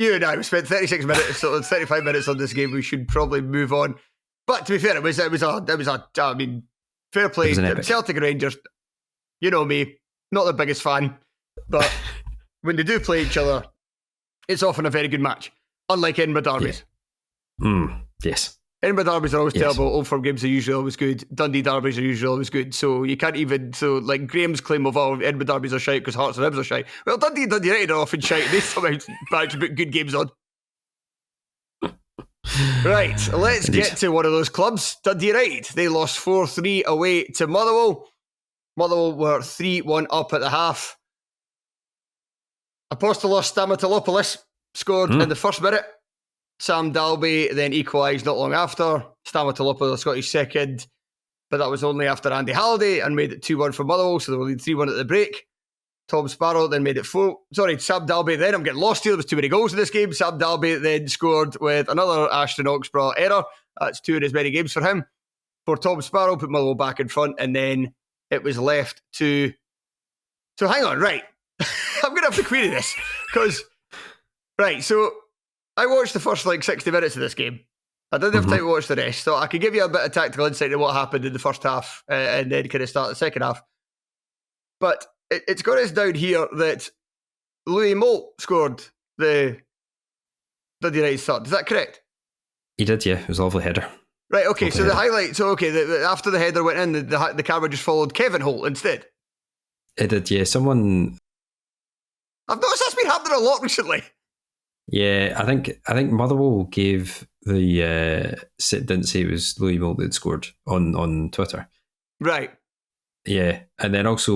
you and I, we spent 36 minutes, so 35 minutes on this game. We should probably move on. But to be fair, it was I mean, fair play. Celtic and Rangers, you know me, not the biggest fan, but when they do play each other, it's often a very good match. Unlike Edinburgh derbies. Yes. Edinburgh derbies are always terrible. Old Firm games are usually always good. Dundee derbies are usually always good. So you can't even... So like Graham's claim of Edinburgh derbies are shite because Hearts and Hibs are shite. Well, Dundee and Dundee United are often shite. They somehow manage to put good games on. Right, let's get to one of those clubs. Dundee United. They lost 4-3 away to Motherwell. Motherwell were 3-1 up at the half. Apostolos Stamatolopoulos scored in the first minute. Sam Dalby then equalised not long after. Stamatolopoulos got his second, but that was only after Andy Halliday and made it 2-1 for Motherwell, so they were leading 3-1 at the break. Tom Sparrow then made it 4. Sorry, Sam Dalby then. I'm getting lost here. There was too many goals in this game. Sam Dalby then scored with another Ashton Oxborough error. That's 2 in as many games for him. For Tom Sparrow, put Motherwell back in front, and then it was left to... So hang on, right. I'm going to have to query this, because... Right, so... I watched the first 60 minutes of this game. I didn't have time to watch the rest, so I could give you a bit of tactical insight into what happened in the first half and then kind of start the second half. But it's got us down here that Louis Moult scored the Dundee United third. Is that correct? He did, yeah. It was a lovely header. Right, okay, so the highlight... So, okay, after the header went in, the camera just followed Kevin Holt instead. It did, yeah. Someone... I've noticed that's been happening a lot recently. Yeah, I think Motherwell gave the didn't say it was Louis Moult that scored on Twitter. Right. Yeah, and then also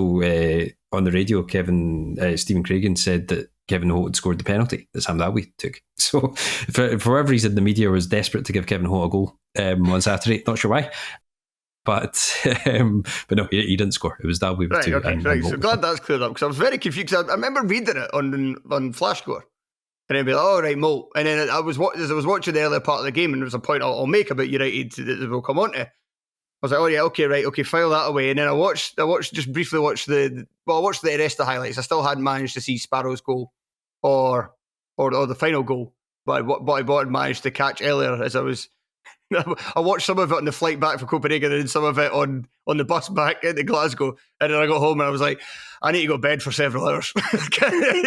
on the radio, Stephen Craigan said that Kevin Holt had scored the penalty that Sam Dalby took. So for whatever reason, the media was desperate to give Kevin Holt a goal on Saturday. Not sure why. But no, he didn't score. It was Dalby with 2. Okay, right. So glad that's cleared up, because I was very confused. I remember reading it on Flashscore. And I'd be like, oh, right, Moult. And then as I was watching the earlier part of the game, and there was a point I'll make about United that we'll come on to. I was like, oh, yeah, okay, file that away. And then I watched the rest of the highlights. I still hadn't managed to see Sparrow's goal or the final goal. But I managed to catch earlier as I watched some of it on the flight back from Copenhagen and some of it on the bus back into Glasgow. And then I got home and I was like, I need to go to bed for several hours. I can't do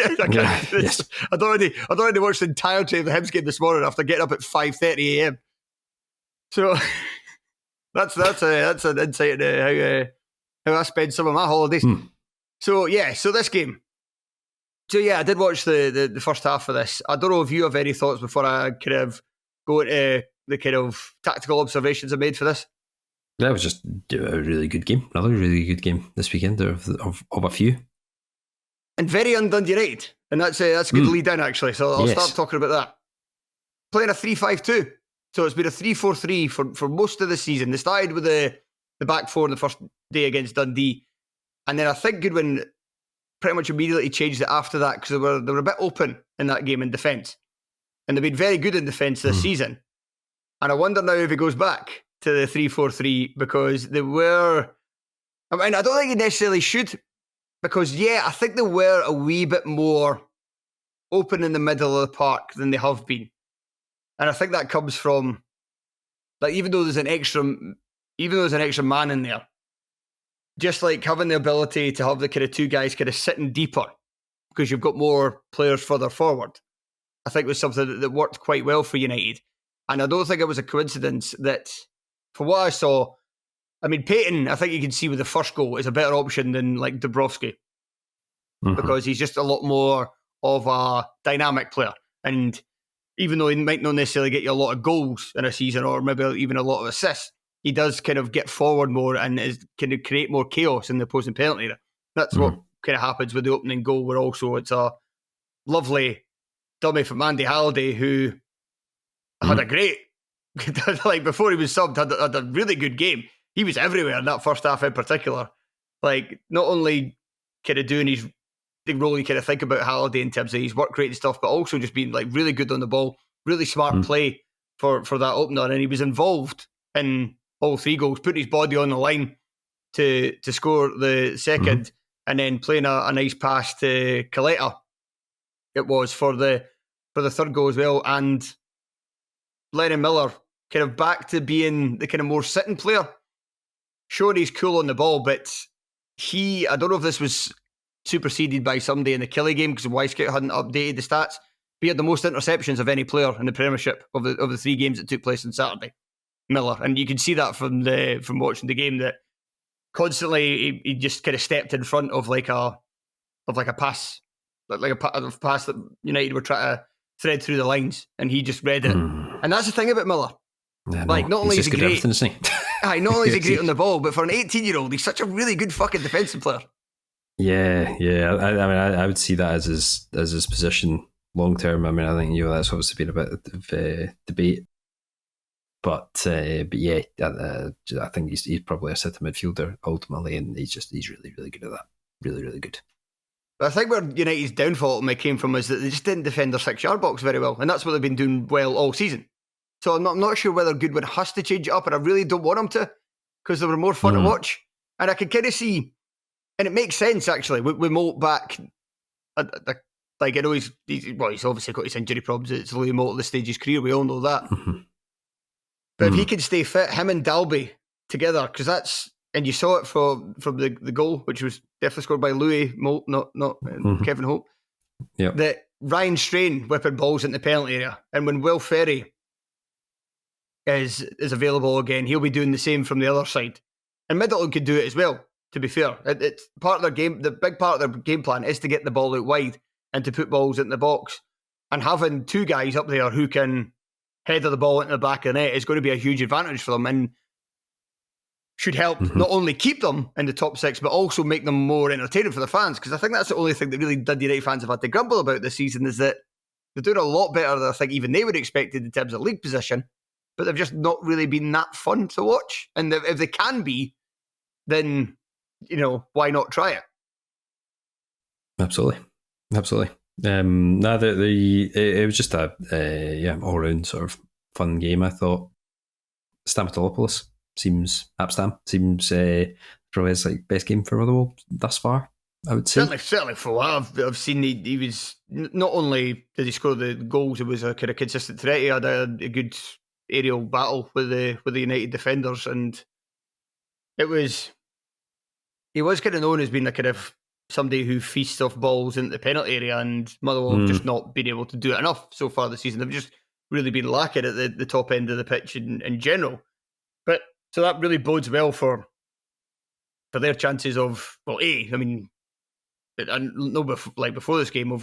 this. Yes. I'd already watched the entirety of the Hibs game this morning after getting up at 5:30 a.m. So that's an insight into how I spend some of my holidays. So this game. So yeah, I did watch the first half of this. I don't know if you have any thoughts before I kind of go into the kind of tactical observations I made for this. That was just a really good game. Another really good game this weekend of a few. And very un-Dundee United. And that's a good lead in, actually. So I'll start talking about that. Playing a 3-5-2. So it's been a 3-4-3 for most of the season. They started with the back four in the first day against Dundee. And then I think Goodwin pretty much immediately changed it after that, because they were a bit open in that game in defence. And they've been very good in defence this season. And I wonder now if he goes back to the 3-4-3, because they were... I mean, I don't think he necessarily should, because, I think they were a wee bit more open in the middle of the park than they have been. And I think that comes from, even though there's an extra man in there, just like having the ability to have the kind of two guys kind of sitting deeper because you've got more players further forward, I think was something that worked quite well for United. And I don't think it was a coincidence that, for what I saw, I mean, Payton, I think you can see with the first goal, is a better option than Dubrovsky, because he's just a lot more of a dynamic player. And even though he might not necessarily get you a lot of goals in a season or maybe even a lot of assists, he does kind of get forward more and is kind of create more chaos in the opposing penalty area. That's what kind of happens with the opening goal, where also it's a lovely dummy from Andy Halliday, who had a great, before he was subbed, had a really good game. He was everywhere in that first half in particular. Not only kind of doing the role you kind of think about Halliday in terms of his work rate and stuff, but also just being really good on the ball, really smart play for that opener. And he was involved in all 3 goals, putting his body on the line to score the second, and then playing a nice pass to Caleta. It was for the for the third goal as well. And Lennon Miller kind of back to being the kind of more sitting player. Sure, he's cool on the ball, but I don't know if this was superseded by somebody in the Killie game because Wyscout hadn't updated the stats, but he had the most interceptions of any player in the Premiership of the 3 games that took place on Saturday, Miller. And you can see that from watching the game, that constantly he just kind of stepped in front of like a pass, like a pass that United were trying to thread through the lines, and he just read it. And that's the thing about Miller. Yeah, like, not only is he great, isn't he? not only is he great on the ball, but for an 18-year-old, he's such a really good fucking defensive player. Yeah. I mean, I would see that as his position long term. I mean, I think that's obviously been a bit of debate, but yeah, I think he's probably a centre midfielder ultimately, and he's really, really good at that. Really, really good. But I think where United's downfall came from is that they just didn't defend their 6-yard box very well, and that's what they've been doing well all season. So I'm not sure whether Goodwin has to change it up, and I really don't want him to, because they were more fun to watch. And I can kind of see, and it makes sense actually, with Moult back. Like, I know he's obviously got his injury problems. It's Louis Moult at this stage of his career. We all know that. But if he can stay fit, him and Dalby together, because that's, and you saw it from the goal, which was definitely scored by Louis Moult, not Kevin Hope. Yeah. That Ryan Strain whipping balls in the penalty area, and when Will Ferry is available again, he'll be doing the same from the other side. And Middleton could do it as well, to be fair. It's part of their game. The big part of their game plan is to get the ball out wide and to put balls in the box. And having 2 guys up there who can header the ball into the back of the net is going to be a huge advantage for them, and should help not only keep them in the top 6, but also make them more entertaining for the fans. Because I think that's the only thing that really Dundee United fans have had to grumble about this season, is that they're doing a lot better than I think even they would have expected in terms of league position, but they've just not really been that fun to watch. And if they can be, then, why not try it? Absolutely. No, it was just a all round sort of fun game. I thought Stamatopoulos seems probably his best game for Motherwell thus far, I would say. Certainly for what I've seen, he was, not only did he score the goals, it was a kind of consistent threat. He had a good aerial battle with the United defenders, and he was kind of known as being a kind of somebody who feasts off balls into the penalty area, and Motherwell have just not been able to do it enough so far this season. They've just really been lacking at the top end of the pitch in general. But so that really bodes well for their chances of, well, I mean, I know before this game,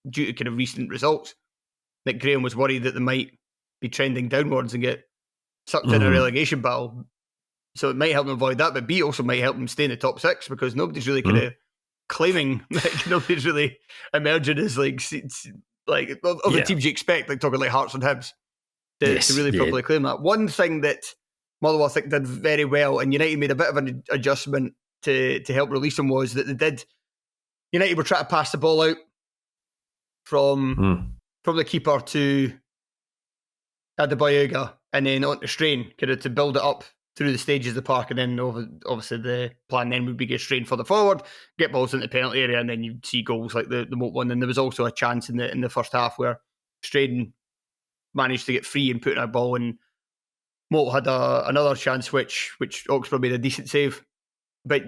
due to kind of recent results, Nick Graham was worried that they might be trending downwards and get sucked in a relegation battle. So it might help them avoid that, but B also might help them stay in the top 6, because nobody's really kind of claiming, nobody's really emerging as of the teams you expect, like talking like Hearts and Hibs, to really properly claim that. One thing that Motherwell, I think, did very well, and United made a bit of an adjustment to help release them, was that United were trying to pass the ball out from the keeper to Adebayoga and then on to Strain, kind of to build it up through the stages of the park, and then obviously the plan then would be get Strain further forward, get balls into the penalty area, and then you'd see goals like the Moult one. And there was also a chance in the first half where Strain managed to get free and put in a ball, and Moult had another chance which Oxford made a decent save. But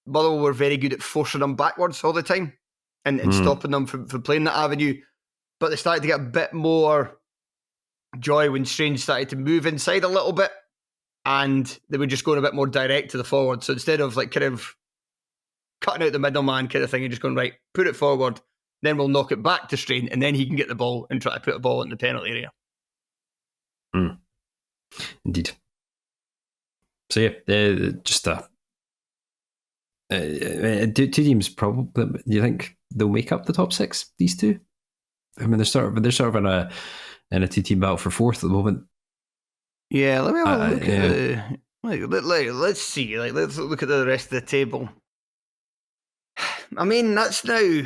Motherwell were very good at forcing them backwards all the time and stopping them from playing that avenue. But they started to get a bit more joy when Strain started to move inside a little bit, and they were just going a bit more direct to the forward. So instead of kind of cutting out the middleman kind of thing and just going, right, put it forward, then we'll knock it back to Strain, and then he can get the ball and try to put a ball in the penalty area. Indeed. So yeah, just two teams probably. Do you think they'll make up the top 6? These two. I mean, they're sort of in a 2-team battle for 4th at the moment. Yeah, let me have a look at let's see. Let's look at the rest of the table. I mean, that's now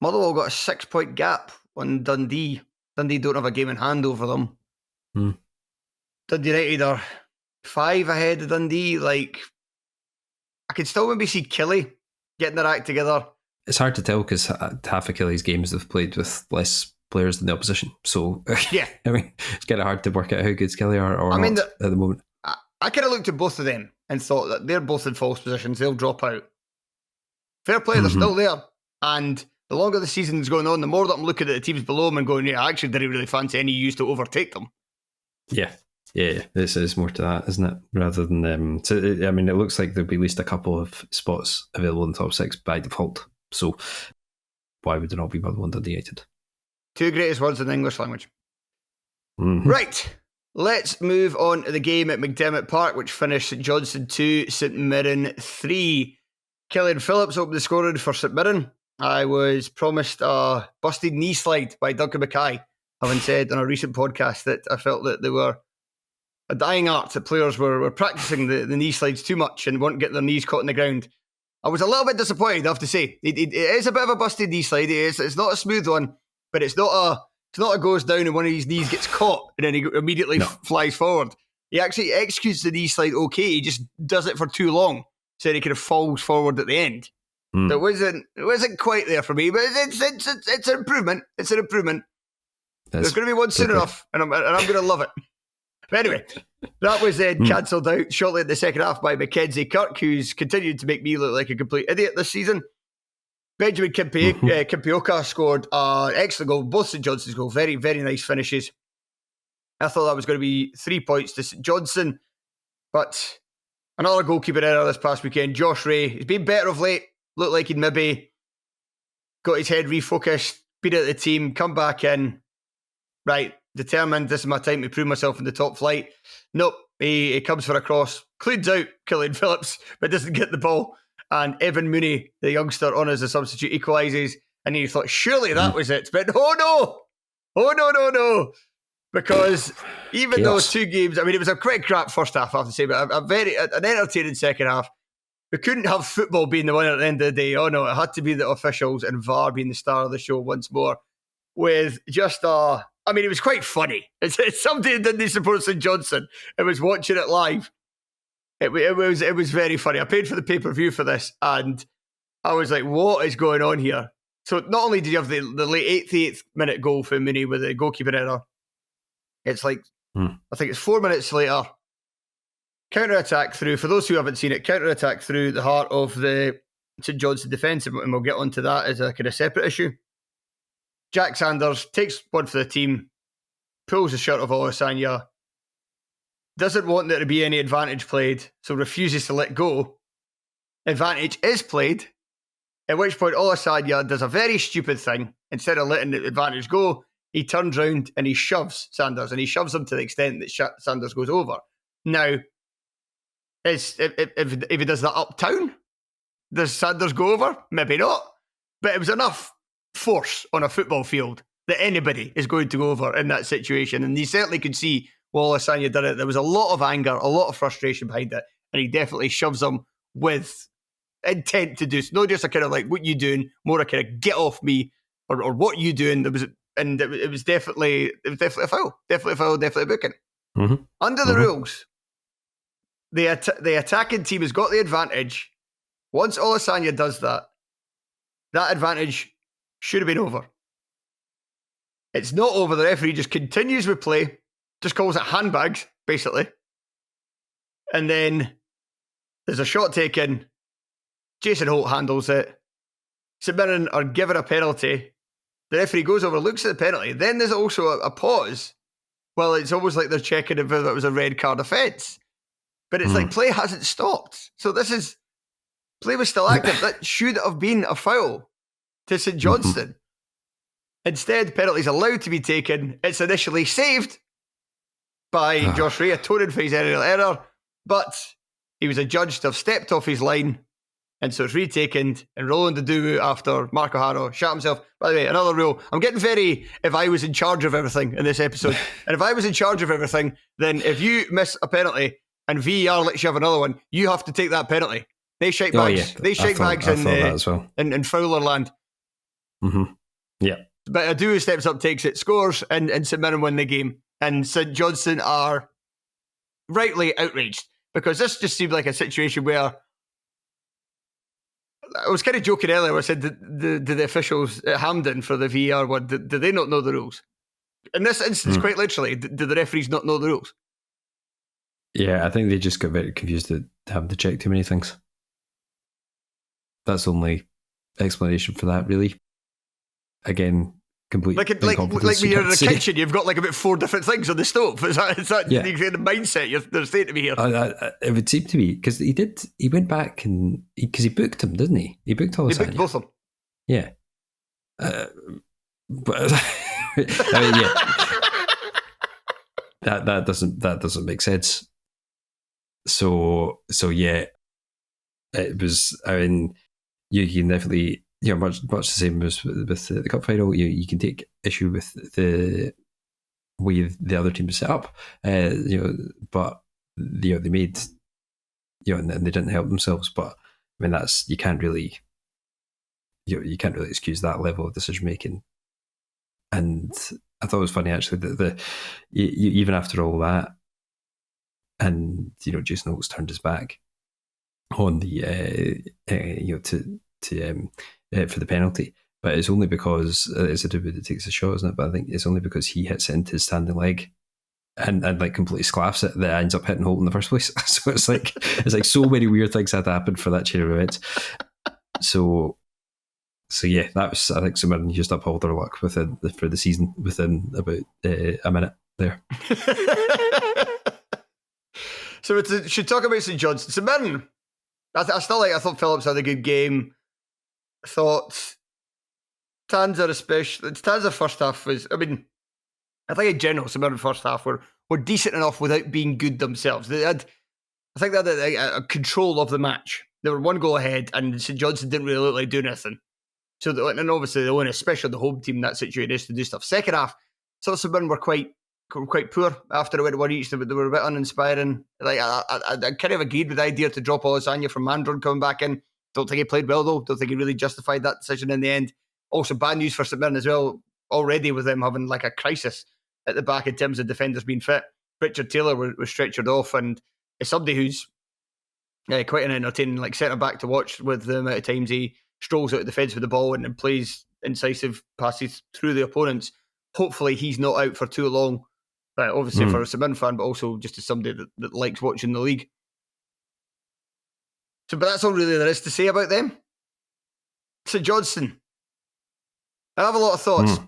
Motherwell got a 6-point gap on Dundee. Dundee don't have a game in hand over them. Dundee United are 5 ahead of Dundee. I could still maybe see Killie getting their act together. It's hard to tell because half of Kelly's games they've played with less players than the opposition. So, yeah. I mean, it's kind of hard to work out how good Kelly are or not at the moment. I kind of looked at both of them and thought that they're both in false positions. They'll drop out. Fair play, they're still there. And the longer the season's going on, the more that I'm looking at the teams below them and going, yeah, I actually didn't really fancy any use to overtake them. Yeah. This is more to that, isn't it? Rather than so I mean, it looks like there'll be at least a couple of spots available in the top 6 by default. So why would there not be Motherwell and Dundee United? 2 greatest words in the English language. Mm-hmm. Right, let's move on to the game at McDermott Park, which finished St Johnstone 2, St Mirren 3. Killian Phillips opened the scoring for St Mirren. I was promised a busted knee slide by Duncan Mackay, having said on a recent podcast that I felt that they were a dying art, that players were practicing the knee slides too much and weren't getting their knees caught in the ground. I was a little bit disappointed, I have to say. It is a bit of a busted knee slide. It's not a smooth one, but it's not a goes down and one of his knees gets caught and then he immediately flies forward. He actually executes the knee slide okay. He just does it for too long, so he kind of falls forward at the end. So it wasn't quite there for me, but it's an improvement. It's an improvement. There's going to be one soon enough, and I'm going to love it. But anyway, that was then cancelled out shortly in the second half by Mackenzie Kirk, who's continued to make me look like a complete idiot this season. Benjamin Kimpioka scored an excellent goal, both St Johnstone's goals, very, very nice finishes. I thought that was going to be 3 points to St Johnstone, but another goalkeeper error this past weekend. Josh Ray, he's been better of late, looked like he'd maybe got his head refocused, been at the team, come back in, right, determined, this is my time to prove myself in the top flight. Nope, he comes for a cross, cleans out Killian Phillips, but doesn't get the ball. And Evan Mooney, the youngster, on as a substitute, equalises. And he thought, surely that was it. But no. Because even those 2 games, I mean, it was a quite crap first half, I have to say, but an entertaining second half. We couldn't have football being the winner at the end of the day. Oh no, it had to be the officials and VAR being the star of the show once more. With just it was quite funny. It's somebody that didn't support St Johnstone and was watching it live. It was very funny. I paid for the pay-per-view for this, and I was like, what is going on here? So not only did you have the late 88th minute goal for Mooney with a goalkeeper error, it's like, I think it's 4 minutes later, counter-attack through, for those who haven't seen it, counter-attack through the heart of the St Johnstone defence, and we'll get onto that as a kind of separate issue. Jack Sanders takes one for the team, pulls the shirt of Olasanya, doesn't want there to be any advantage played, so refuses to let go. Advantage is played, at which point Olasanya does a very stupid thing. Instead of letting the advantage go, he turns round and he shoves Sanders, and he shoves him to the extent that Sanders goes over. Now, if he does that uptown, does Sanders go over? Maybe not. But it was enough force on a football field that anybody is going to go over in that situation. And you certainly could see Wallace Sanya did it. There was a lot of anger, a lot of frustration behind it. And he definitely shoves him with intent to do so. Not just a kind of like, what you doing? More a kind of get off me or what you doing? It was definitely a foul. Definitely a foul, definitely a booking. Mm-hmm. Under the rules, the attacking team has got the advantage. Once Olasanya does that advantage should have been over. It's not over. The referee just continues with play, just calls it handbags, basically. And then there's a shot taken. Jason Holt handles it. St Mirren are given a penalty. The referee goes over, looks at the penalty. Then there's also a pause. Well, it's almost like they're checking if it was a red card offence. But it's like play hasn't stopped. So play was still active. That should have been a foul to St Johnstone. Instead, penalties allowed to be taken. It's initially saved by Josh Ray, atoning for his aerial error, but he was adjudged to have stepped off his line, and so it's retaken, and Roland Aduwu, after Mark O'Hara shot himself. By the way, another rule. I'm getting very, if I was in charge of everything in this episode, and if I was in charge of everything, then if you miss a penalty and VAR lets you have another one, you have to take that penalty. They shake bags. They shake bags in Fowler land. Mm-hmm. Yeah. But Aduwu steps up, takes it, scores, and St Mirren win the game. And St Johnstone are rightly outraged because this just seemed like a situation where I was kind of joking earlier. I said, do the officials at Hampden for the VAR one, do they not know the rules? In this instance, quite literally, do the referees not know the rules? Yeah, I think they just got very confused at having to check too many things. That's the only explanation for that, really. Again, complete like when you're in a kitchen, you've got like about 4 different things on the stove. Is that the kind of mindset they're saying to me here? It would seem to be, because he went back and because he booked him, didn't he? He booked all. He booked both of them. Yeah, but I mean, yeah, that doesn't make sense. So yeah, it was. I mean, you can definitely, much the same as with the cup final. You can take issue with the way the other team was set up, but they made, and they didn't help themselves. But I mean, you can't really excuse that level of decision making. And I thought it was funny actually that even after all that, and Jason Oates turned his back on the for the penalty, but it's only because it's a dude that takes a shot, isn't it? But I think it's only because he hits it into his standing leg and like completely sclaffs it that ends up hitting Holt in the first place. So it's like so many weird things had to happen for that chain of events. So yeah, that was, I think, Mirren just upheld their luck for the season within about a minute there. So we should talk about St John's. So Mirren, I thought Phillips had a good game. I thought Tanser first half was, I think in general, St Mirren first half were decent enough without being good themselves. They had a control of the match. They were 1 goal ahead, and St Johnstone didn't really look like doing anything. So, and obviously the one, especially the home team in that situation, is to do stuff. Second half, St Mirren were quite poor after it went 1 each. They were a bit uninspiring. Like I kind of agreed with the idea to drop Olasanya from Mandron coming back in. Don't think he played well though. Don't think he really justified that decision in the end. Also, bad news for St Mirren as well. Already with them having like a crisis at the back in terms of defenders being fit. Richard Taylor was stretchered off, and as somebody who's quite an entertaining centre back to watch with the amount of times he strolls out of the fence with the ball and plays incisive passes through the opponents. Hopefully he's not out for too long. Obviously for a St Mirren fan, but also just as somebody that likes watching the league. So, but that's all really there is to say about them. St Johnstone, I have a lot of thoughts.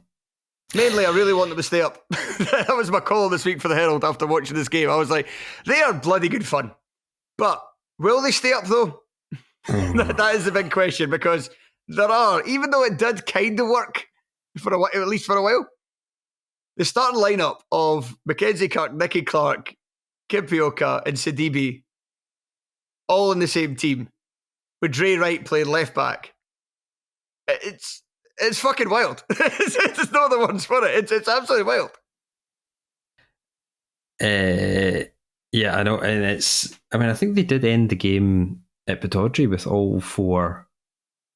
Mainly, I really want them to stay up. That was my call this week for the Herald after watching this game. I was like, they are bloody good fun. But will they stay up though? That is the big question, because there are, even though it did kind of work for a while, at least for a while, the starting lineup of Mackenzie Kirk, Nicky Clark, Kimpioka, and Sidibe, all in the same team, with Dre Wright playing left back. It's fucking wild. There's no other words for it. It's absolutely wild. Yeah, I know, and I think they did end the game at Pittodrie with all 4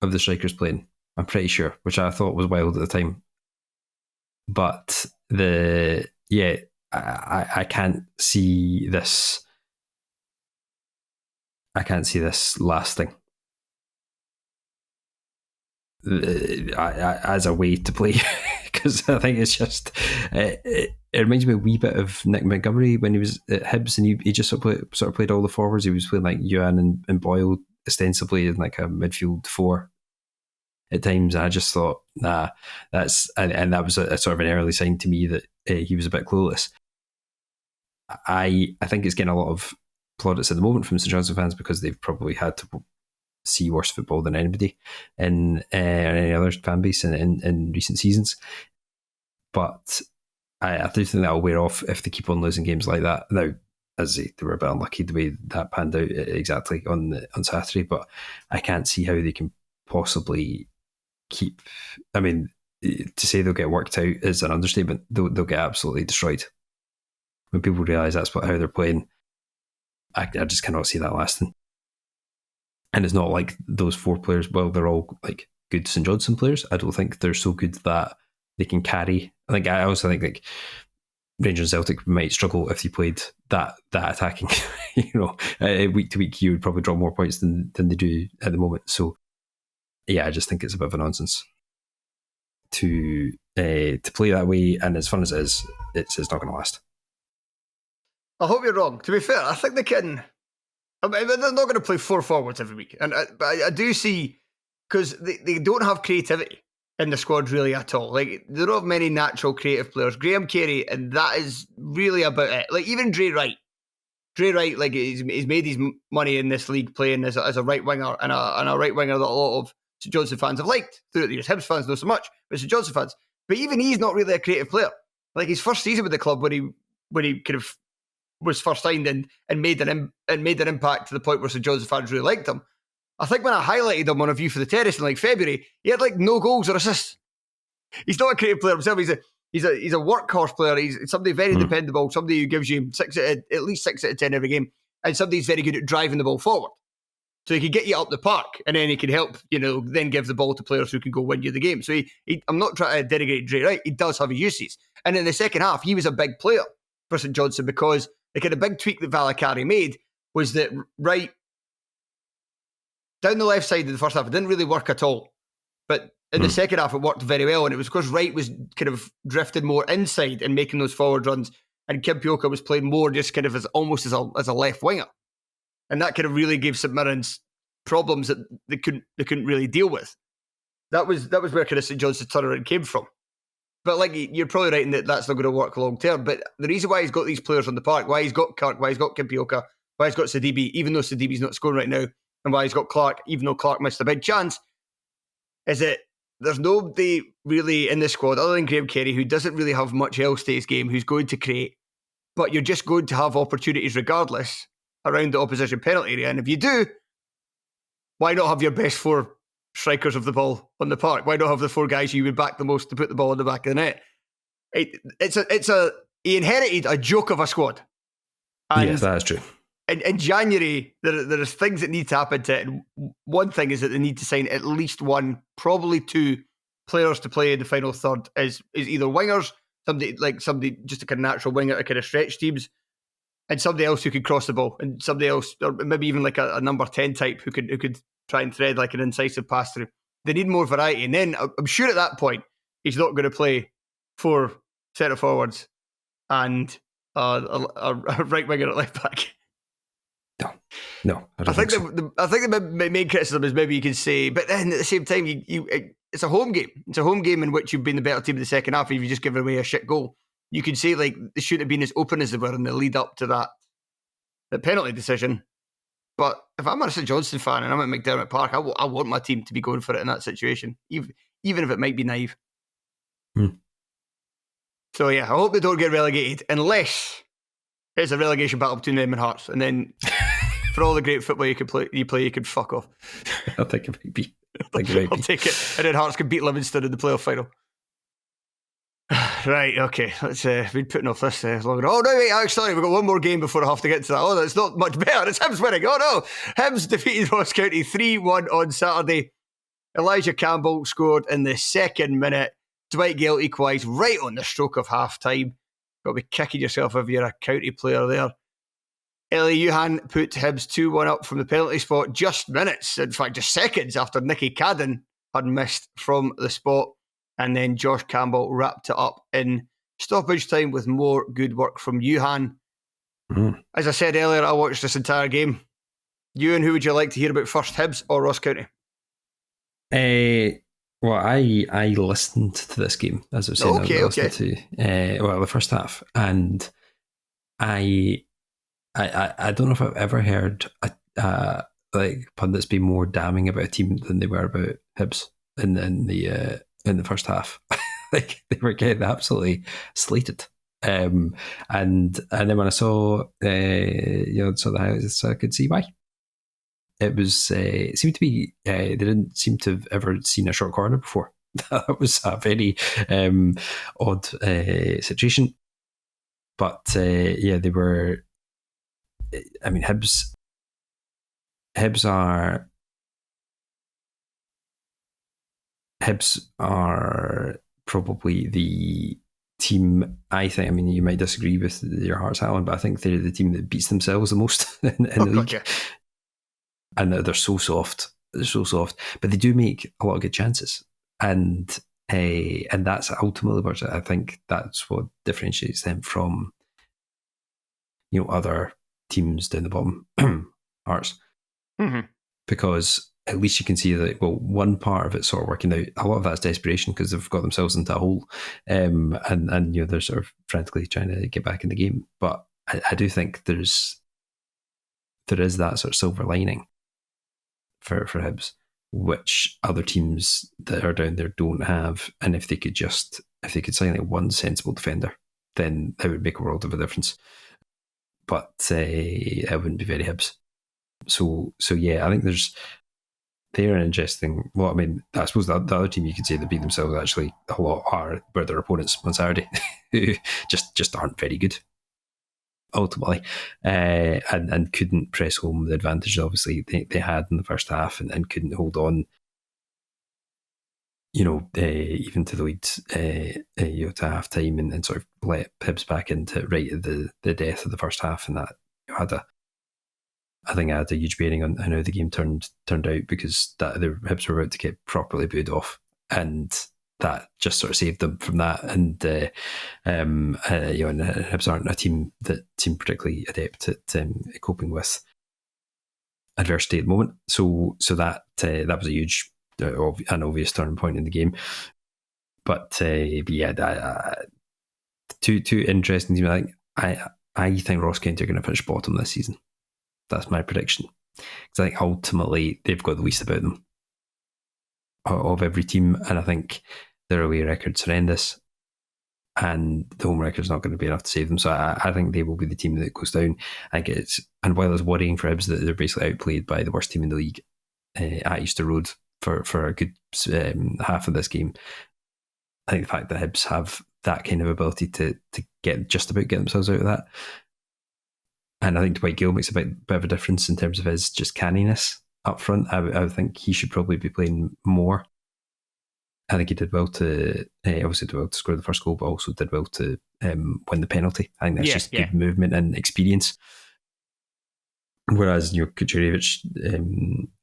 of the strikers playing. I'm pretty sure, which I thought was wild at the time. But I can't see this. I can't see this lasting as a way to play, because I think it's just it reminds me a wee bit of Nick Montgomery when he was at Hibs, and he just sort of played all the forwards. He was playing like Euan and Boyle ostensibly in like a midfield 4 at times. And I just thought, nah, and that was a sort of an early sign to me that he was a bit clueless. I think it's getting a lot of plaudits at the moment from St Johnstone fans because they've probably had to see worse football than anybody in any other fan base in recent seasons. But I do think that'll wear off if they keep on losing games like that. Now, as they were a bit unlucky the way that panned out exactly on Saturday, but I can't see how they can possibly keep. I mean, to say they'll get worked out is an understatement. They'll get absolutely destroyed. When people realise that's how they're playing, I just cannot see that lasting. And it's not like those 4 players, well, they're all like good St Johnstone players. I don't think they're so good that they can carry. I also think like Rangers and Celtic might struggle if you played that attacking. Week to week, you would probably draw more points than they do at the moment. So I just think it's a bit of a nonsense to play that way. And as fun as it is, it's not going to last. I hope you're wrong. To be fair, I think they can. I mean, they're not going to play 4 forwards every week, but I do see, because they don't have creativity in the squad really at all. Like, they don't have many natural creative players. Graham Carey, and that is really about it. Like, even Dre Wright, like, he's made his money in this league playing as a right winger, and a right winger that a lot of St Johnstone fans have liked throughout the years. Hibs fans know so much, but St Johnstone fans. But even he's not really a creative player. Like, his first season with the club, when he kind of was first signed and made an impact to the point where St Johnstone fans really liked him. I think when I highlighted him on a View for the Terrace in like February, he had like no goals or assists. He's not a creative player himself. He's a workhorse player. He's somebody very dependable, somebody who gives you at least 6 out of 10 every game, and somebody who's very good at driving the ball forward. So he can get you up the park, and then he can help, then give the ball to players who can go win you the game. So I'm not trying to denigrate Dre Wright. He does have his uses. And in the second half, he was a big player for St Johnstone, because the kind of big tweak that Valakari made was that Wright, down the left side of the first half, it didn't really work at all. But in the second half, it worked very well. And it was because Wright was kind of drifted more inside and making those forward runs. And Kimpioka was playing more just kind of almost as a left winger. And that kind of really gave St Mirren's problems that they couldn't really deal with. That was where kind of St Johnstone's turnaround came from. But like, you're probably right in that that's not going to work long term. But the reason why he's got these players on the park, why he's got Kirk, why he's got Kimpioka, why he's got Sidibe, even though Sidibe's not scoring right now, and why he's got Clark, even though Clark missed a big chance, is that there's nobody really in the squad other than Graham Carey who doesn't really have much else to his game, who's going to create. But you're just going to have opportunities regardless around the opposition penalty area. And if you do, why not have your best 4 strikers of the ball on the park? Why not have the 4 guys you would back the most to put the ball in the back of the net? He inherited a joke of a squad. And yes, that is true. In January, there is things that need to happen to it. And one thing is that they need to sign at least 1, probably 2 players to play in the final third is either wingers, somebody just a kind of natural winger to kind of stretch teams, and somebody else who could cross the ball, and somebody else, or maybe even like a number 10 type who could try and thread like an incisive pass through. They need more variety. And then I'm sure at that point, he's not going to play 4 centre forwards and a right winger at left back. No. I think the main criticism is maybe you can say, but then at the same time, it's a home game. It's a home game in which you've been the better team in the second half. If you just give away a shit goal, you can say like they shouldn't have been as open as they were in the lead up to the penalty decision. But if I'm a St Johnstone fan and I'm at McDermott Park, I want my team to be going for it in that situation, even if it might be naive. So yeah, I hope they don't get relegated unless it's a relegation battle between them and Hearts, and then for all the great football you could fuck off. I think it might be. I'll take it. And then Hearts could beat Livingston in the playoff final. Right, okay. Let's been putting off this longer. Oh no, wait, Alex, sorry, we've got one more game before I have to get to that. Oh, that's not much better. It's Hibs winning. Oh no, Hibs defeated Ross County 3-1 on Saturday. Elijah Campbell scored in the second minute. Dwight Gale equalised right on the stroke of half time. Got to be kicking yourself if you're a County player there. Ellie Euan put Hibs 2-1 up from the penalty spot just minutes, in fact just seconds after Nicky Cadden had missed from the spot. And then Josh Campbell wrapped it up in stoppage time with more good work from Euan. As I said earlier, I watched this entire game. Euan, who would you like to hear about first, Hibs or Ross County? Well, I listened to this game, as I was saying. Okay. The first half. And I don't know if I've ever heard like pundits be more damning about a team than they were about Hibs in the first half. Like they were getting absolutely slated. And then when I saw the highlights, I could see why. It was it seemed to be they didn't seem to have ever seen a short corner before. That was a very odd situation. But they were. I mean, Hibs are probably the team, I think. I mean, you might disagree with your Hearts, Alan, but I think they're the team that beats themselves the most in the league. Gotcha. And they're so soft. so soft, but they do make a lot of good chances, and that's ultimately what I think that's what differentiates them from other teams down the bottom, Hearts, because at least you can see that, well, one part of it's sort of working out. A lot of that's desperation because they've got themselves into a hole, and they're sort of frantically trying to get back in the game. But I do think there is that sort of silver lining for Hibs, which other teams that are down there don't have. And if they could sign like one sensible defender, then it would make a world of a difference. But it wouldn't be very Hibs. So yeah, I think they're an interesting. Well, I mean, I suppose the other team you could say that beat themselves actually a lot were their opponents on Saturday, who just aren't very good ultimately, and couldn't press home the advantage obviously they had in the first half, and couldn't hold on, even to the lead, to half time, and sort of let Hibs back into right at the death of the first half, and that I think had a huge bearing on how the game turned out, because that the Hibs were about to get properly booed off, and that just sort of saved them from that. And and Hibs aren't a team that seem particularly adept at coping with adversity at the moment. So that was a huge, an obvious turning point in the game. But yeah, two interesting teams. I think Ross County are going to finish bottom this season. That's my prediction. Because I think ultimately they've got the least about them of every team, and I think their away record's horrendous, and the home record's not going to be enough to save them. So I think they will be the team that goes down. And while it's worrying for Hibs that they're basically outplayed by the worst team in the league at Easter Road for a good half of this game, I think the fact that Hibs have that kind of ability to get themselves out of that. And I think Dwight Gill makes a bit of a difference in terms of his just canniness up front. I would think he should probably be playing more. I think he did well to score the first goal, but also did well to win the penalty. I think that's good movement and experience. Whereas Kucherevich,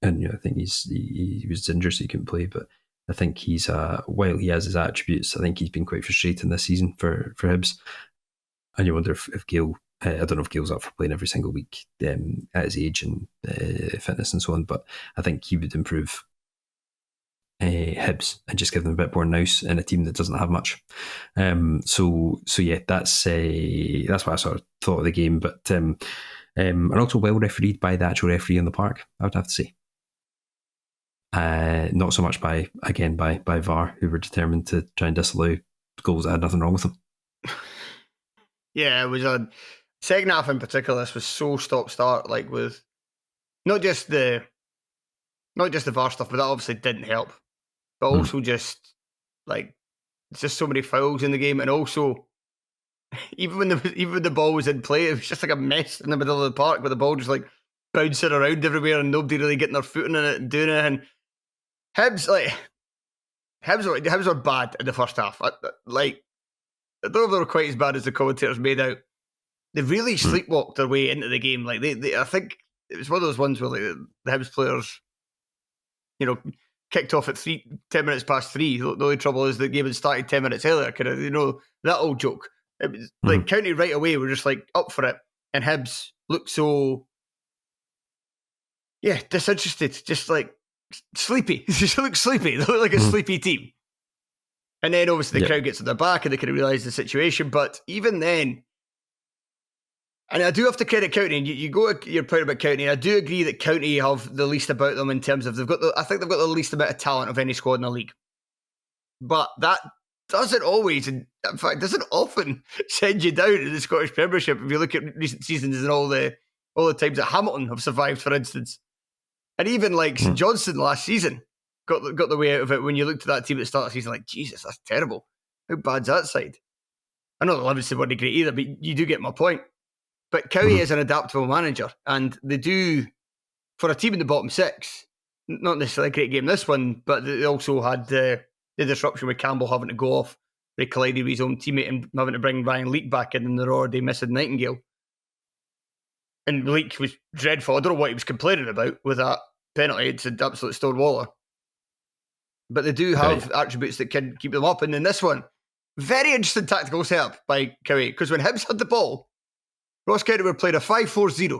I think he was injured, so he couldn't play. But I think he's while he has his attributes, I think he's been quite frustrating this season for Hibs. And you wonder if Gill. I don't know if Gill's up for playing every single week at his age and fitness and so on, but I think he would improve Hibs and just give them a bit more nous in a team that doesn't have much. So yeah, that's what I sort of thought of the game. But and also well refereed by the actual referee in the park, I would have to say. Not so much by VAR, who were determined to try and disallow goals that had nothing wrong with them. Yeah, it was a second half in particular. This was so stop-start, like with not just the VAR stuff, but that obviously didn't help. But also just like it's just so many fouls in the game, and also even when the ball was in play, it was just like a mess in the middle of the park with the ball just like bouncing around everywhere and nobody really getting their foot in it and doing it. And Hibs were bad in the first half. I don't know if they were quite as bad as the commentators made out. They really sleepwalked their way into the game. Like they I think it was one of those ones where like the Hibs players, kicked off at 10 minutes past 3. The only trouble is the game had started 10 minutes earlier. Kind of, that old joke. It was like County right away were just like up for it, and Hibs looked so disinterested, just like sleepy. They just look sleepy. They look like a sleepy team. And then obviously the crowd gets on their back and they kind of realise the situation. But even then, and I do have to credit County, and you're proud about County, and I do agree that County have the least about them in terms of I think they've got the least amount of talent of any squad in the league. But that doesn't always, in fact, doesn't often send you down in the Scottish Premiership if you look at recent seasons and all the times that Hamilton have survived, for instance. And even like St Johnstone last season got the way out of it when you looked at that team at the start of the season, like, Jesus, that's terrible. How bad's that side? I know the Livingston weren't great either, but you do get my point. But Cowie is an adaptable manager, and they do, for a team in the bottom 6, not necessarily a great game this one, but they also had the disruption with Campbell having to go off, they collided with his own teammate and having to bring Ryan Leake back in, and they're already missing Nightingale. And Leake was dreadful. I don't know what he was complaining about with that. penalty. It's an absolute stonewaller. But they do have attributes that can keep them up. And in this one, very interesting tactical setup by Cowie, because when Hibs had the ball, Ross County were playing a 5-4-0.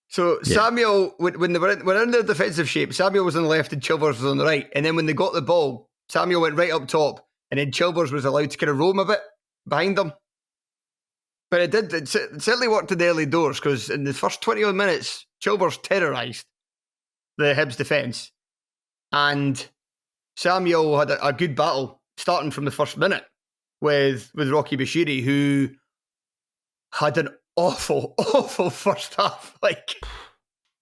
So Samuel, when they were in their defensive shape, Samuel was on the left and Chilvers was on the right. And then when they got the ball, Samuel went right up top, and then Chilvers was allowed to kind of roam a bit behind them. But it certainly worked in the early doors, because in the first 20 odd minutes, Chilvers terrorised the Hibs defence. And Samuel had a good battle starting from the first minute with Rocky Bashiri, who had an awful first half. Like,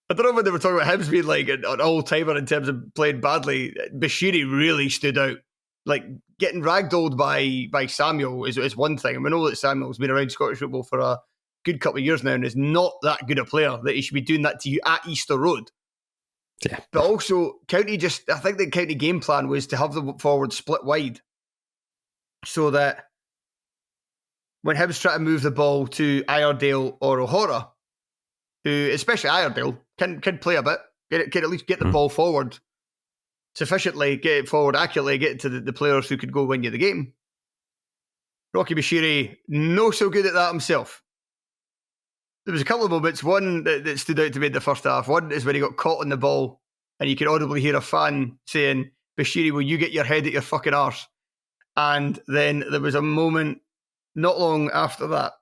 I don't know when they were talking about Hibs being like an all-timer in terms of playing badly. Bashiri really stood out. Like, getting ragdolled by Samuel is one thing. And we know that Samuel's been around Scottish football for a good couple of years now and is not that good a player that he should be doing that to you at Easter Road. Yeah. But also, I think the County game plan was to have the forward split wide so that when Hibs try to move the ball to Iredale or O'Hara, who, especially Iredale, can play a bit, can at least get the ball forward sufficiently, get it forward accurately, get it to the players who could go win you the game. Rocky Bashiri, no so good at that himself. There was a couple of moments. One that stood out to me in the first half. One is when he got caught on the ball and you could audibly hear a fan saying, "Bashiri, will you get your head at your fucking arse?" And then there was a moment not long after that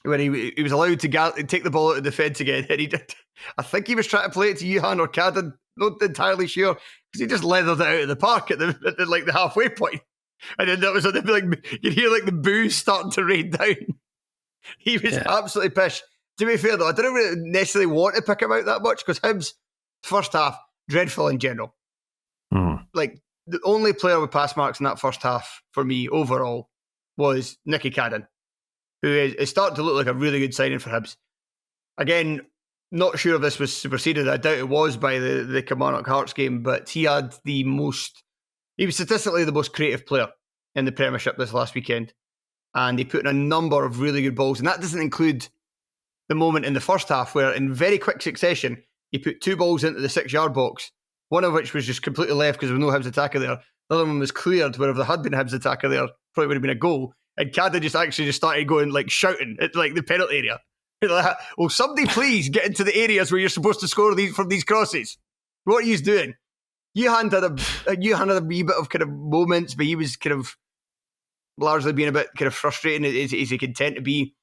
when he was allowed to take the ball out of the defence again. And he did. I think he was trying to play it to Euan or Cadden. Not entirely sure, because he just leathered it out of the park at the halfway point. And then that was like, you'd hear like the boos starting to rain down. He was absolutely pissed. To be fair though, I didn't really necessarily want to pick him out that much, because Hibs first half dreadful in general. Like, the only player with pass marks in that first half for me overall was Nicky Cadden, who is starting to look like a really good signing for Hibs. Again, not sure if this was superseded. I doubt it was by the Kilmarnock Hearts game, but he was statistically the most creative player in the Premiership this last weekend. And he put in a number of really good balls. And that doesn't include the moment in the first half where, in very quick succession, he put 2 balls into the 6-yard box, one of which was just completely left because there was no Hibs attacker there. The other one was cleared, where if there had been a Hibs attacker there, probably would have been a goal. And Cadden just started going, like, shouting at like the penalty area. Like, "Will somebody please get into the areas where you're supposed to score from these crosses? What are you doing?" Euan had a wee bit of kind of moments, but he was kind of largely being a bit kind of frustrating. Is he content to be?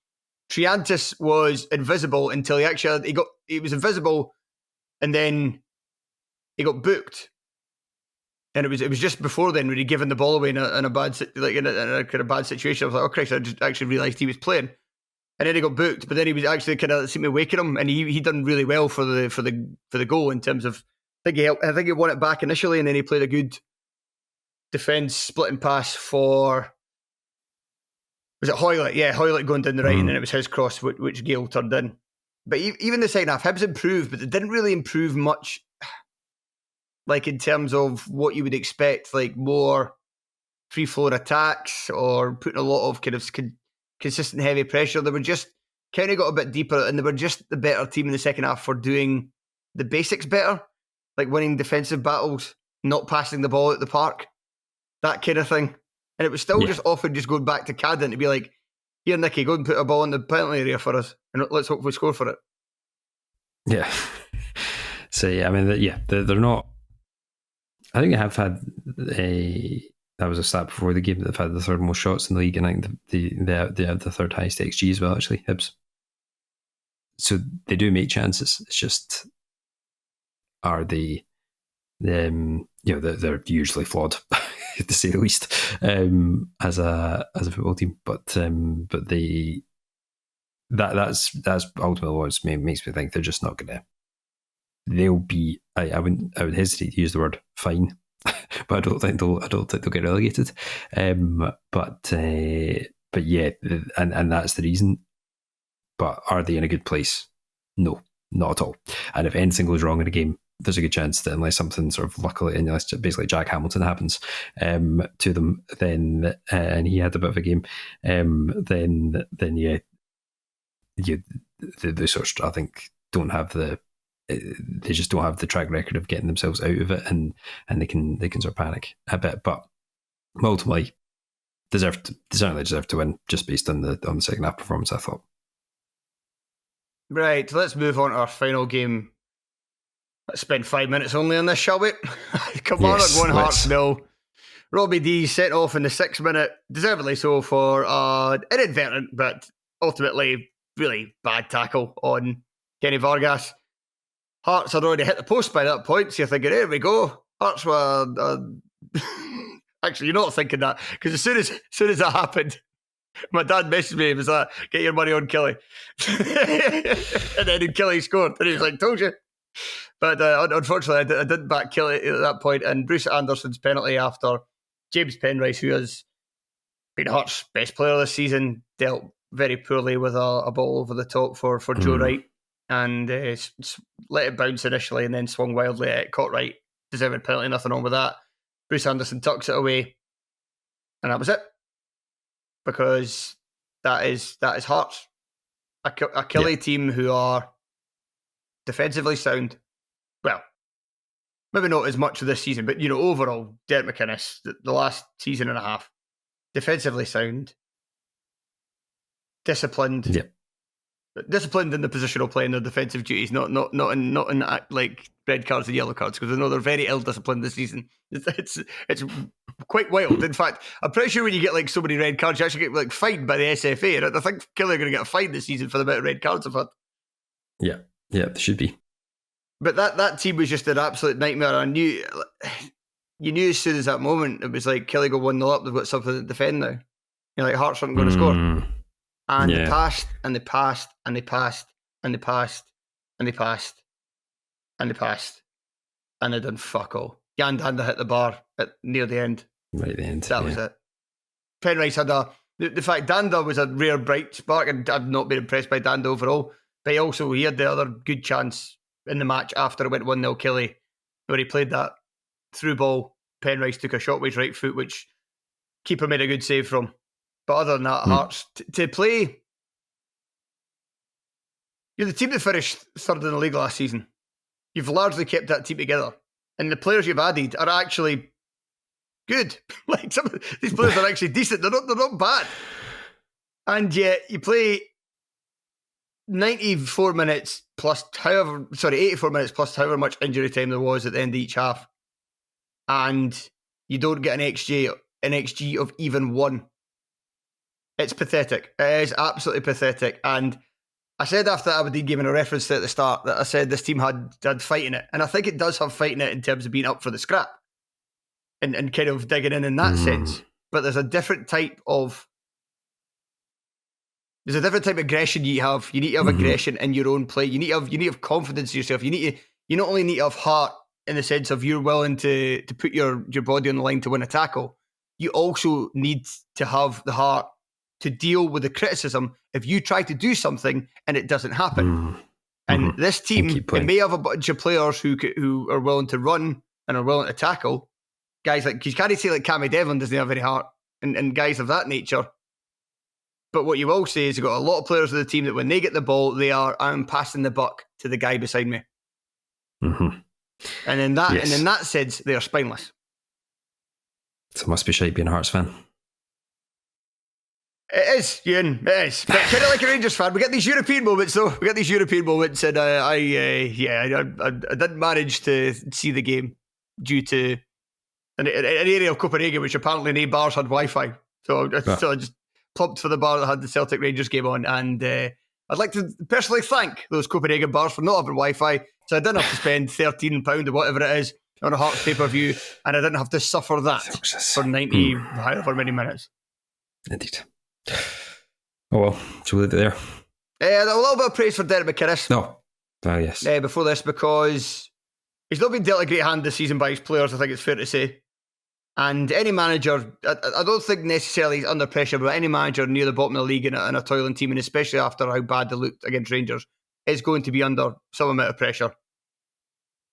Triantis was invisible until he was invisible, and then he got booked. And it was just before then when he'd given the ball away in a bad in a kind of bad situation. I was like, "Oh Christ!" I just actually realised he was playing, and then he got booked. But then he was actually kind of seemed to waking him, and he done really well for the goal in terms of I think he won it back initially, and then he played a good defence splitting pass for. Was it Hoylett? Yeah, Hoylett going down the right, and then it was his cross, which Gale turned in. But even the second half, Hibs improved, but they didn't really improve much, like in terms of what you would expect, like more free-flowing attacks or putting a lot of kind of consistent heavy pressure. They were just kind of got a bit deeper, and they were just the better team in the second half for doing the basics better, like winning defensive battles, not passing the ball at the park, that kind of thing. And it was still just often just going back to Cadden to be like, "Here, Nicky, go and put a ball in the penalty area for us, and let's hope we score for it." Yeah. So, yeah, I mean, they're not... I think they have had that was a stat before the game, that they've had the third most shots in the league, and I think they have the third highest XG as well, actually, Hibs. So they do make chances. It's just, are they... they're usually flawed, to say the least, as a football team. But that's ultimately what makes me think they're just not gonna. They'll be. I would hesitate to use the word fine, but I don't think they'll get relegated. But yeah, and that's the reason. But are they in a good place? No, not at all. And if anything goes wrong in a game, there's a good chance that unless something sort of luckily, unless basically Jack Hamilton happens to them, then and he had a bit of a game, then yeah, the sort of, I think don't have the track record of getting themselves out of it, and they can sort of panic a bit. But ultimately, certainly deserved to win just based on the second half performance, I thought. Right, let's move on to our final game. Let's spend 5 minutes only on this, shall we? Kilmarnock 1, Hearts 0. Robbie D sent off in the 6th minute, deservedly so, for inadvertent but ultimately really bad tackle on Kenny Vargas. Hearts had already hit the post by that point, so you're thinking, here we go. Hearts were... Actually, you're not thinking that, because as soon as that happened, my dad messaged me and was like, get your money on Killy. And then Killy scored, and he was like, told you. But unfortunately, I didn't back Killy at that point, and Bruce Anderson's penalty after James Penrice, who has been Hearts' best player this season, dealt very poorly with a ball over the top for Joe Wright, and let it bounce initially and then swung wildly at it, caught Wright, deserved penalty, nothing wrong with that. Bruce Anderson tucks it away, and that was it. Because that is Hearts. A Killy team who are defensively sound. Well, maybe not as much of this season, but overall, Derek McInnes, the last season and a half, defensively sound, disciplined. Yeah. Disciplined in the positional play and their defensive duties, not in like red cards and yellow cards, because I know they're very ill disciplined this season. It's quite wild. In fact, I'm pretty sure when you get like so many red cards, you actually get like fined by the SFA, and I think Killie are going to get a fine this season for the amount of red cards they've had. Yeah, they should be. But that team was just an absolute nightmare. I knew, you knew as soon as that moment, it was like Killie go 1-0 up, they've got something to defend now. You're like, Hearts aren't going to score. And they passed, and they passed, and they passed, and they passed, and they passed, and they passed, and they done fuck all. Jan Danda hit the bar near the end. Right at the end. That was it. Penrice had the fact Danda was a rare bright spark, and I've not been impressed by Danda overall, but he had the other good chance in the match after it went 1-0 Killie, where he played that through ball. Penrice took a shot with his right foot, which keeper made a good save from. But other than that, Hearts, to play... You're the team that finished third in the league last season. You've largely kept that team together. And the players you've added are actually good. Like, some of these players are actually decent. They're not bad. And yet, you play 84 minutes plus however much injury time there was at the end of each half. And you don't get an XG of even 1. It's pathetic. It is absolutely pathetic. And I said after the Aberdeen game in a reference to it at the start that I said this team had fight in it. And I think it does have fight in it in terms of being up for the scrap and kind of digging in that sense. But there's a different type of aggression you have. You need to have aggression in your own play. You need to have confidence in yourself. You not only need to have heart in the sense of you're willing to put your body on the line to win a tackle, you also need to have the heart to deal with the criticism if you try to do something and it doesn't happen. And this team, it may have a bunch of players who are willing to run and are willing to tackle. Guys like, you can't say like Cammy Devlin doesn't have any heart, and guys of that nature. But what you will say is you've got a lot of players of the team that when they get the ball, I'm passing the buck to the guy beside me. And in that sense, they are spineless. So it must be shite being a Hearts fan. It is, Euan, it is. But kind of like a Rangers fan, we get these European moments, though. We get these European moments, and I didn't manage to see the game due to an area of Copenhagen which apparently no bars had Wi-Fi. So I just plumped for the bar that had the Celtic Rangers game on, and I'd like to personally thank those Copenhagen bars for not having Wi-Fi, so I didn't have to spend £13 or whatever it is on a Hearts pay-per-view, and I didn't have to suffer that for 90 however many minutes. Indeed. Oh well, so we'll leave it there. A little bit of praise for Derek McInnes. No. Oh, yes. Before this, because he's not been dealt a great hand this season by his players, I think it's fair to say. And any manager, I don't think necessarily he's under pressure, but any manager near the bottom of the league in a toiling team, and especially after how bad they looked against Rangers, is going to be under some amount of pressure.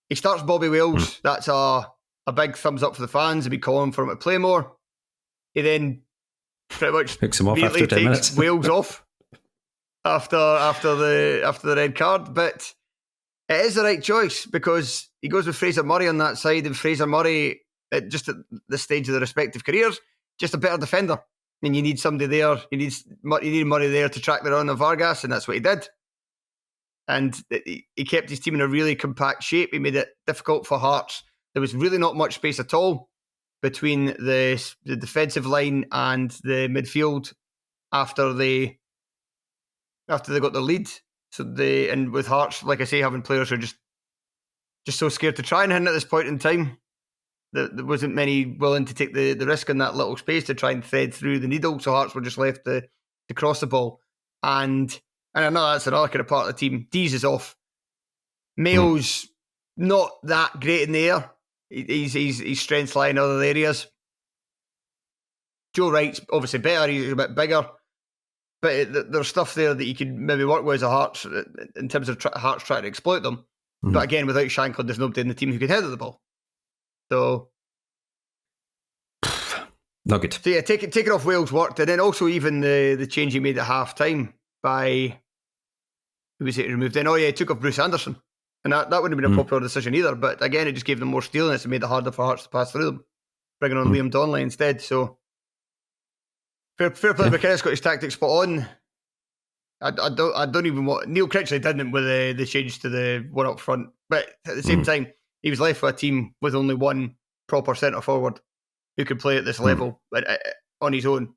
He starts Bobby Wales. That's a big thumbs up for the fans. They'll be calling for him to play more. He then pretty much picks him off after 10 minutes. Wales off after the red card. But It is the right choice because he goes with Fraser Murray on that side, and Fraser Murray, just at this stage of their respective careers, just a better defender. And you need somebody there. You need Murray there to track the run of Vargas, and that's what he did. And he kept his team in a really compact shape. He made it difficult for Hearts. There was really not much space at all between the defensive line and the midfield after they got the lead. And with Hearts, like I say, having players who are just so scared to try anything at this point in time, there wasn't many willing to take the risk in that little space to try and thread through the needle. So Hearts were just left to cross the ball. And I know that's another kind of part of the team. Dees is off. Mayo's not that great in the air. He's strengths lie in other areas. Joe Wright's obviously better. He's a bit bigger. But there's stuff there that you could maybe work with as a Hearts in terms of Hearts trying to exploit them. But again, without Shankland, there's nobody in the team who could head the ball. So not good. So yeah, taking off Wales worked, and then also even the change he made at half time by who was it removed then? Oh yeah, he took off Bruce Anderson. And that wouldn't have been a popular decision either. But again, it just gave them more steeliness and made it harder for Hearts to pass through them, bringing on Liam Donnelly instead. So fair play, McKenna's got his tactics spot on. I don't even want Neil Critchley didn't with the change to the one up front, but at the same time, he was left with a team with only one proper centre forward who could play at this level on his own,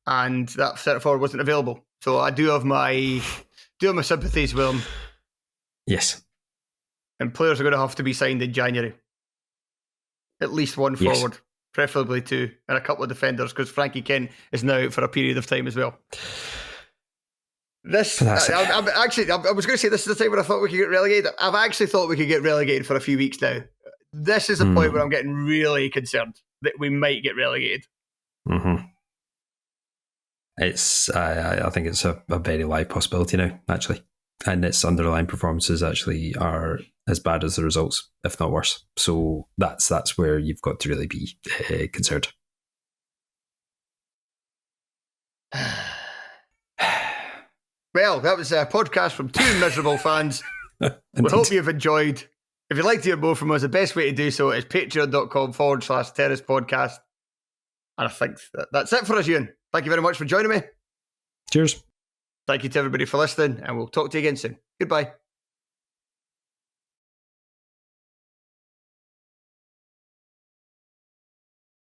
and that centre forward wasn't available. So I do have my sympathies with him. Yes. And players are going to have to be signed in January. At least one forward, preferably two, and a couple of defenders, because Frankie Kent is now out for a period of time as well. I was going to say this is the time when I thought we could get relegated. I've actually thought we could get relegated for a few weeks now. This is a point where I'm getting really concerned that we might get relegated. It's I think it's a very live possibility now, actually. And its underlying performances actually are as bad as the results, if not worse. So that's where you've got to really be concerned. Well, that was a podcast from two miserable fans. We hope you've enjoyed. If you'd like to hear more from us, the best way to do so is patreon.com/Terrace Podcast. And I think that's it for us, Euan. Thank you very much for joining me. Cheers. Thank you to everybody for listening, and we'll talk to you again soon. Goodbye.